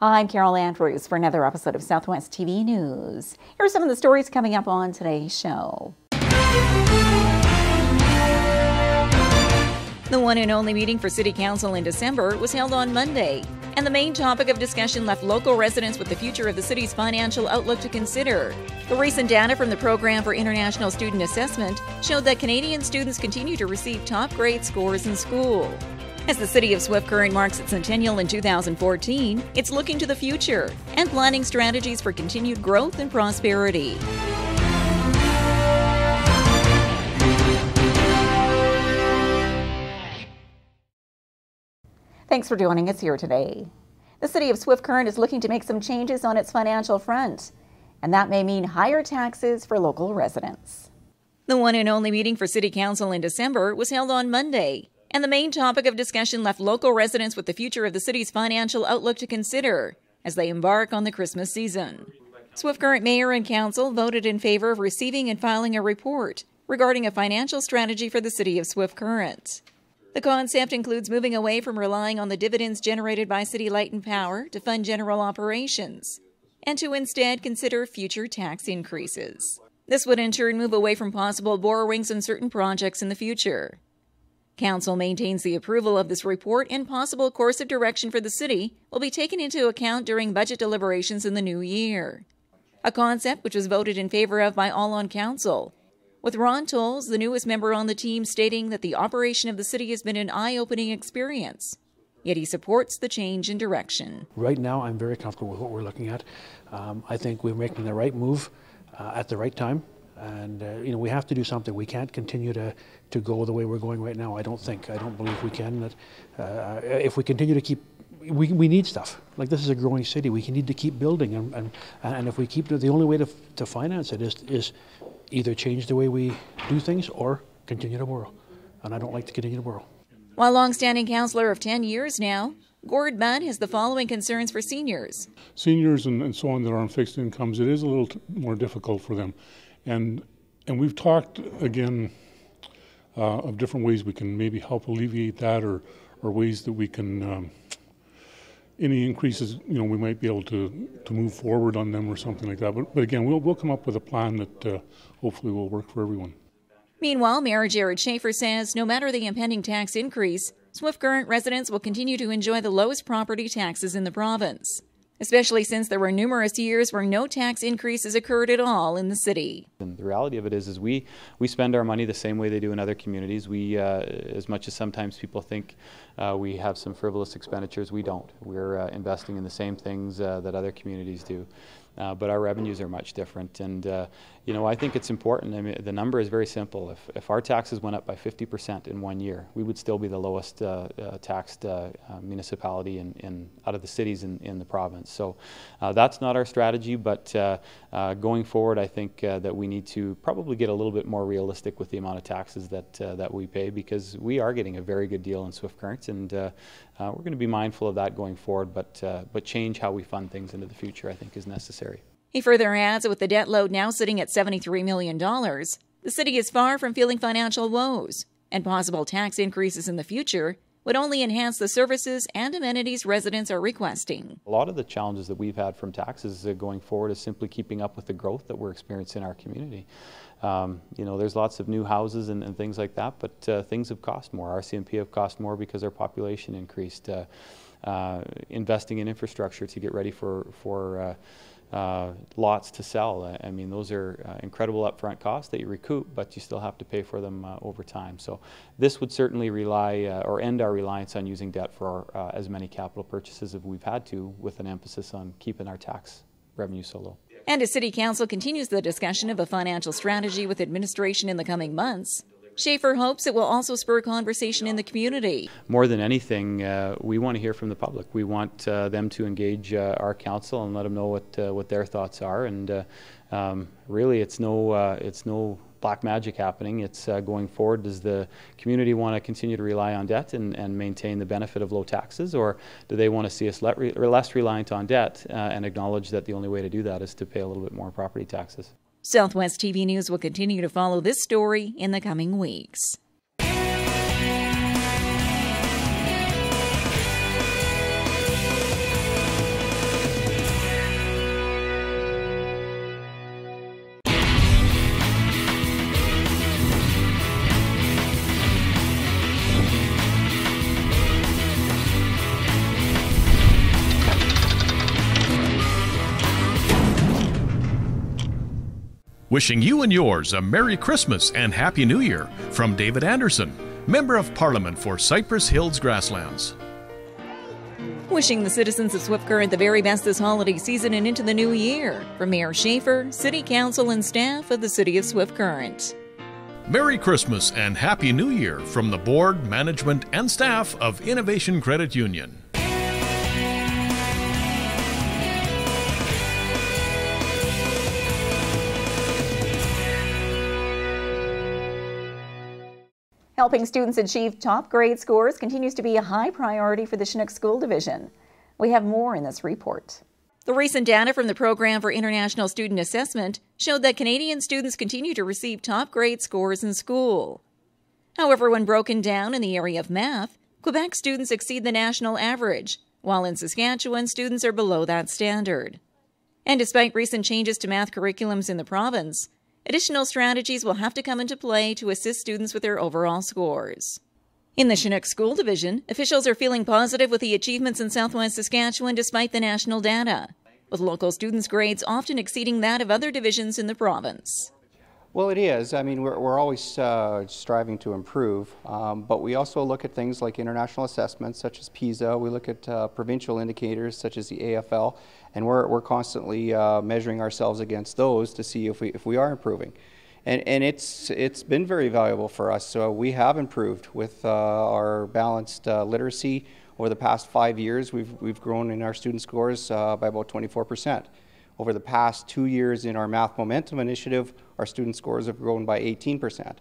I'm Carol Andrews for another episode of Southwest TV News. Here are some of the stories coming up on today's show. The one and only meeting for City Council in December was held on Monday, and the main topic of discussion left local residents with the future of the city's financial outlook to consider. The recent data from the Program for International Student Assessment showed that Canadian students continue to receive top grade scores in school. As the city of Swift Current marks its centennial in 2014, it's looking to the future and planning strategies for continued growth and prosperity. Thanks for joining us here today. The city of Swift Current is looking to make some changes on its financial front, and that may mean higher taxes for local residents. The one and only meeting for City Council in December was held on Monday, and the main topic of discussion left local residents with the future of the city's financial outlook to consider as they embark on the Christmas season. Swift Current Mayor and Council voted in favor of receiving and filing a report regarding a financial strategy for the city of Swift Current. The concept includes moving away from relying on the dividends generated by City Light and Power to fund general operations, and to instead consider future tax increases. This would in turn move away from possible borrowings on certain projects in the future. Council maintains the approval of this report and possible course of direction for the city will be taken into account during budget deliberations in the new year. A concept which was voted in favor of by all on council, with Ron Tolles, the newest member on the team, stating that the operation of the city has been an eye-opening experience. Yet he supports the change in direction. Right now, I'm very comfortable with what we're looking at. I think we're making the right move at the right time. And, we have to do something. We can't continue to go the way we're going right now. I don't believe we can. If we continue to keep, we need stuff. Like, this is a growing city. We need to keep building. And if we keep, the only way to finance it is either change the way we do things or continue to borrow. And I don't like to continue to borrow. While long-standing councillor of 10 years now, Gord Mudd has the following concerns for seniors. Seniors and so on that are on fixed incomes, it is a little more difficult for them. And we've talked again of different ways we can maybe help alleviate that, or ways that we can any increases we might be able to move forward on them or something like that. But again, we'll come up with a plan that hopefully will work for everyone. Meanwhile, Mayor Jared Schaefer says no matter the impending tax increase, Swift Current residents will continue to enjoy the lowest property taxes in the province, especially since there were numerous years where no tax increases occurred at all in the city. And the reality of it is we spend our money the same way they do in other communities. We, as much as sometimes people think we have some frivolous expenditures, we don't. We're investing in the same things that other communities do. But our revenues are much different, and I think it's important. I mean, the number is very simple. If our taxes went up by 50% in 1 year, we would still be the lowest taxed municipality out of the cities in the province. So that's not our strategy, but going forward, I think that we need to probably get a little bit more realistic with the amount of taxes that we pay, because we are getting a very good deal in Swift Current, and we're going to be mindful of that going forward. But change how we fund things into the future, I think, is necessary. He further adds that with the debt load now sitting at $73 million, the city is far from feeling financial woes, and possible tax increases in the future would only enhance the services and amenities residents are requesting. A lot of the challenges that we've had from taxes going forward is simply keeping up with the growth that we're experiencing in our community. There's lots of new houses and things like that, but things have cost more. RCMP have cost more because our population increased. Investing in infrastructure to get ready for lots to sell. I mean, those are incredible upfront costs that you recoup, but you still have to pay for them over time. So this would certainly rely or end our reliance on using debt for as many capital purchases as we've had to, with an emphasis on keeping our tax revenue so low. And as City Council continues the discussion of a financial strategy with administration in the coming months, Schaefer hopes it will also spur conversation in the community. More than anything, we want to hear from the public. We want them to engage our council and let them know what their thoughts are. And really, it's no black magic happening. It's going forward. Does the community want to continue to rely on debt and maintain the benefit of low taxes, or do they want to see us less reliant on debt and acknowledge that the only way to do that is to pay a little bit more property taxes? Southwest TV News will continue to follow this story in the coming weeks. Wishing you and yours a Merry Christmas and Happy New Year from David Anderson, Member of Parliament for Cypress Hills Grasslands. Wishing the citizens of Swift Current the very best this holiday season and into the new year from Mayor Schaefer, City Council and staff of the City of Swift Current. Merry Christmas and Happy New Year from the Board, Management and staff of Innovation Credit Union. Helping students achieve top grade scores continues to be a high priority for the Chinook School Division. We have more in this report. The recent data from the Program for International Student Assessment showed that Canadian students continue to receive top grade scores in school. However, when broken down in the area of math, Quebec students exceed the national average, while in Saskatchewan, students are below that standard. And despite recent changes to math curriculums in the province, additional strategies will have to come into play to assist students with their overall scores. In the Chinook School Division, officials are feeling positive with the achievements in Southwest Saskatchewan despite the national data, with local students' grades often exceeding that of other divisions in the province. Well, it is. I mean, we're always striving to improve, but we also look at things like international assessments such as PISA. We look at provincial indicators such as the AFL, and we're constantly measuring ourselves against those to see if we are improving. And it's been very valuable for us. So we have improved with our balanced literacy. Over the past 5 years, we've grown in our student scores by about 24%. Over the past 2 years in our Math Momentum initiative, our student scores have grown by 18%.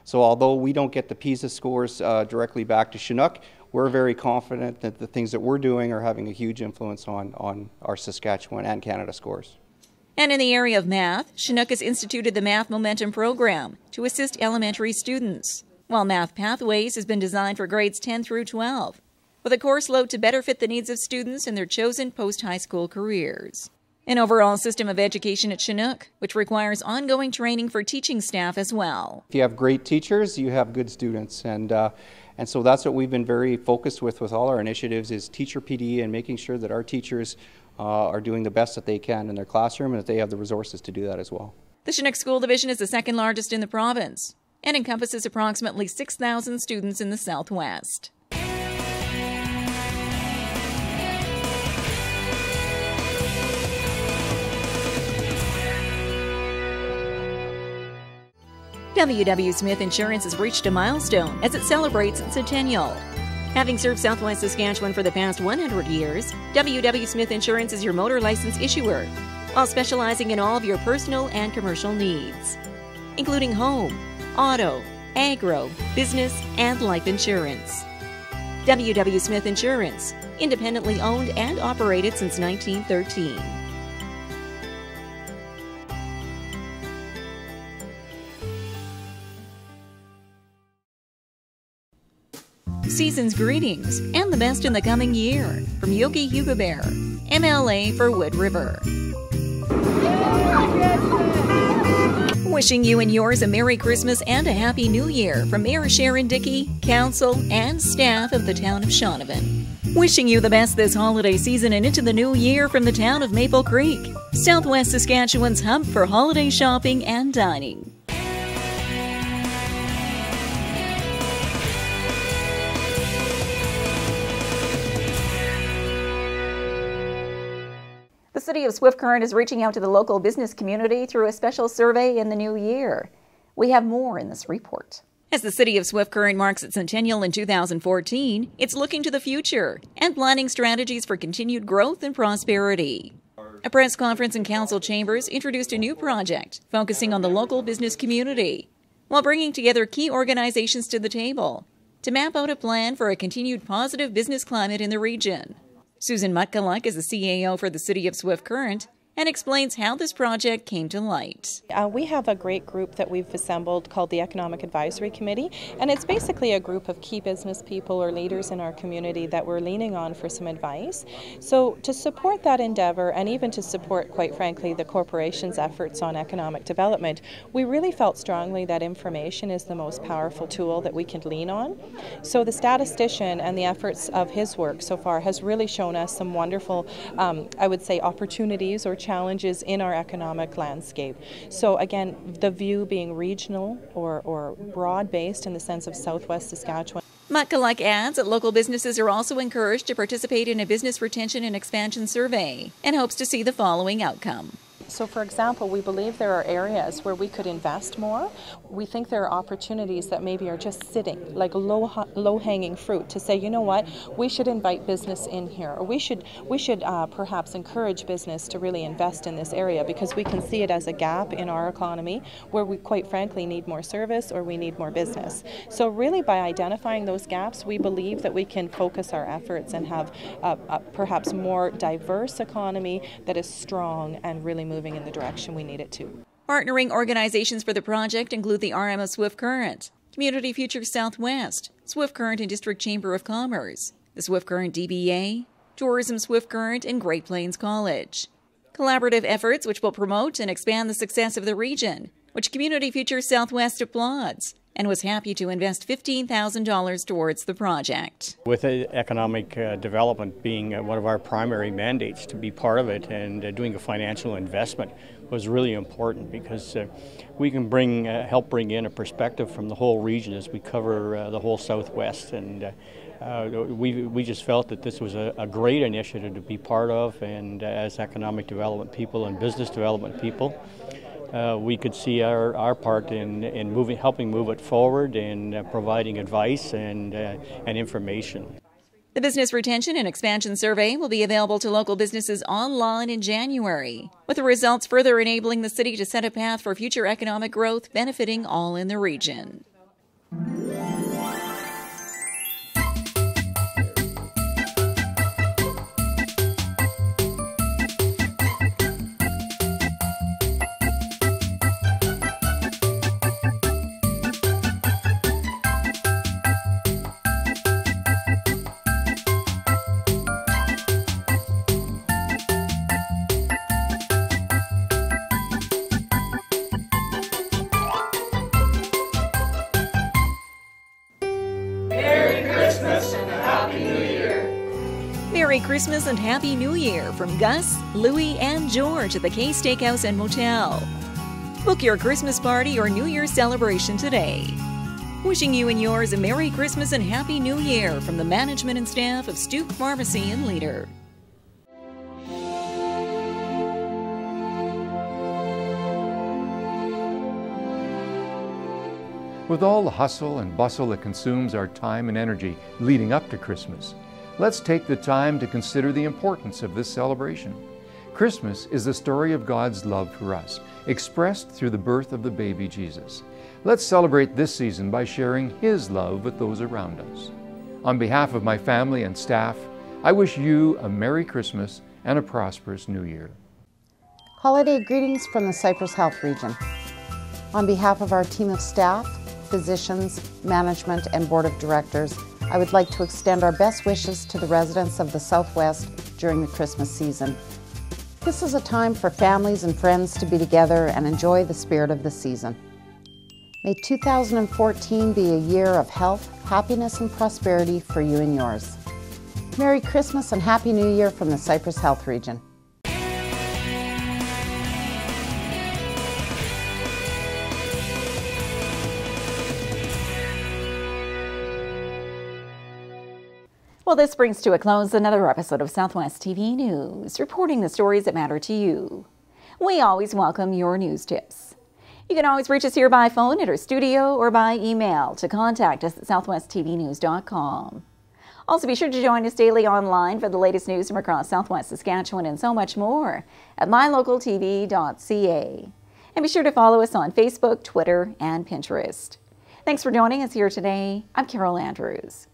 So although we don't get the PISA scores directly back to Chinook, we're very confident that the things that we're doing are having a huge influence on our Saskatchewan and Canada scores. And in the area of math, Chinook has instituted the Math Momentum program to assist elementary students, while Math Pathways has been designed for grades 10 through 12, with a course load to better fit the needs of students in their chosen post-high school careers. An overall system of education at Chinook, which requires ongoing training for teaching staff as well. If you have great teachers, you have good students, and so that's what we've been very focused with all our initiatives is teacher PD and making sure that our teachers are doing the best that they can in their classroom and that they have the resources to do that as well. The Chinook School Division is the second largest in the province and encompasses approximately 6,000 students in the Southwest. W.W. Smith Insurance has reached a milestone as it celebrates its centennial. Having served Southwest Saskatchewan for the past 100 years, W.W. Smith Insurance is your motor license issuer, while specializing in all of your personal and commercial needs, including home, auto, agro, business, and life insurance. W.W. Smith Insurance, independently owned and operated since 1913. Season's greetings and the best in the coming year from Yogi Hugo Bear, MLA for Wood River. Wishing you and yours a Merry Christmas and a Happy New Year from Mayor Sharon Dickey, Council, and staff of the town of Shaunavon. Wishing you the best this holiday season and into the new year from the town of Maple Creek, Southwest Saskatchewan's hub for holiday shopping and dining. The City of Swift Current is reaching out to the local business community through a special survey in the new year. We have more in this report. As the City of Swift Current marks its centennial in 2014, it's looking to the future and planning strategies for continued growth and prosperity. A press conference in council chambers introduced a new project focusing on the local business community, while bringing together key organizations to the table to map out a plan for a continued positive business climate in the region. Susan Mutkaluk is the CAO for the City of Swift Current and explains how this project came to light. We have a great group that we've assembled called the Economic Advisory Committee, and it's basically a group of key business people or leaders in our community that we're leaning on for some advice. So to support that endeavor, and even to support, quite frankly, the corporation's efforts on economic development, we really felt strongly that information is the most powerful tool that we can lean on. So the statistician and the efforts of his work so far has really shown us some wonderful, I would say, opportunities or challenges in our economic landscape. So again, the view being regional or broad-based in the sense of Southwest Saskatchewan. Mutkaluk adds that local businesses are also encouraged to participate in a business retention and expansion survey and hopes to see the following outcome. So for example, we believe there are areas where we could invest more. We think there are opportunities that maybe are just sitting, like low-hanging fruit, to say, you know what, we should invite business in here, or we should perhaps encourage business to really invest in this area, because we can see it as a gap in our economy where we quite frankly need more service or we need more business. So really by identifying those gaps, we believe that we can focus our efforts and have a perhaps more diverse economy that is strong and really moving in the direction we need it to. Partnering organizations for the project include the RM of Swift Current, Community Future Southwest, Swift Current and District Chamber of Commerce, the Swift Current DBA, Tourism Swift Current, and Great Plains College. Collaborative efforts which will promote and expand the success of the region, which Community Future Southwest applauds and was happy to invest $15,000 towards the project. With economic development being one of our primary mandates, to be part of it and doing a financial investment was really important, because we can help bring in a perspective from the whole region as we cover the whole Southwest, and we just felt that this was a great initiative to be part of, and as economic development people and business development people, we could see our part in helping move it forward and providing advice and information. The Business Retention and Expansion Survey will be available to local businesses online in January, with the results further enabling the city to set a path for future economic growth benefiting all in the region. Merry Christmas and Happy New Year from Gus, Louie, and George at the K Steakhouse and Motel. Book your Christmas party or New Year's celebration today. Wishing you and yours a Merry Christmas and Happy New Year from the management and staff of Stoop Pharmacy and Leader. With all the hustle and bustle that consumes our time and energy leading up to Christmas, let's take the time to consider the importance of this celebration. Christmas is the story of God's love for us, expressed through the birth of the baby Jesus. Let's celebrate this season by sharing His love with those around us. On behalf of my family and staff, I wish you a Merry Christmas and a prosperous New Year. Holiday greetings from the Cypress Health Region. On behalf of our team of staff, physicians, management, and board of directors, I would like to extend our best wishes to the residents of the Southwest during the Christmas season. This is a time for families and friends to be together and enjoy the spirit of the season. May 2014 be a year of health, happiness, and prosperity for you and yours. Merry Christmas and Happy New Year from the Cypress Health Region. Well, this brings to a close another episode of Southwest TV News, reporting the stories that matter to you. We always welcome your news tips. You can always reach us here by phone at our studio or by email to contact us at southwesttvnews.com. Also, be sure to join us daily online for the latest news from across Southwest Saskatchewan and so much more at mylocaltv.ca. And be sure to follow us on Facebook, Twitter, and Pinterest. Thanks for joining us here today. I'm Carol Andrews.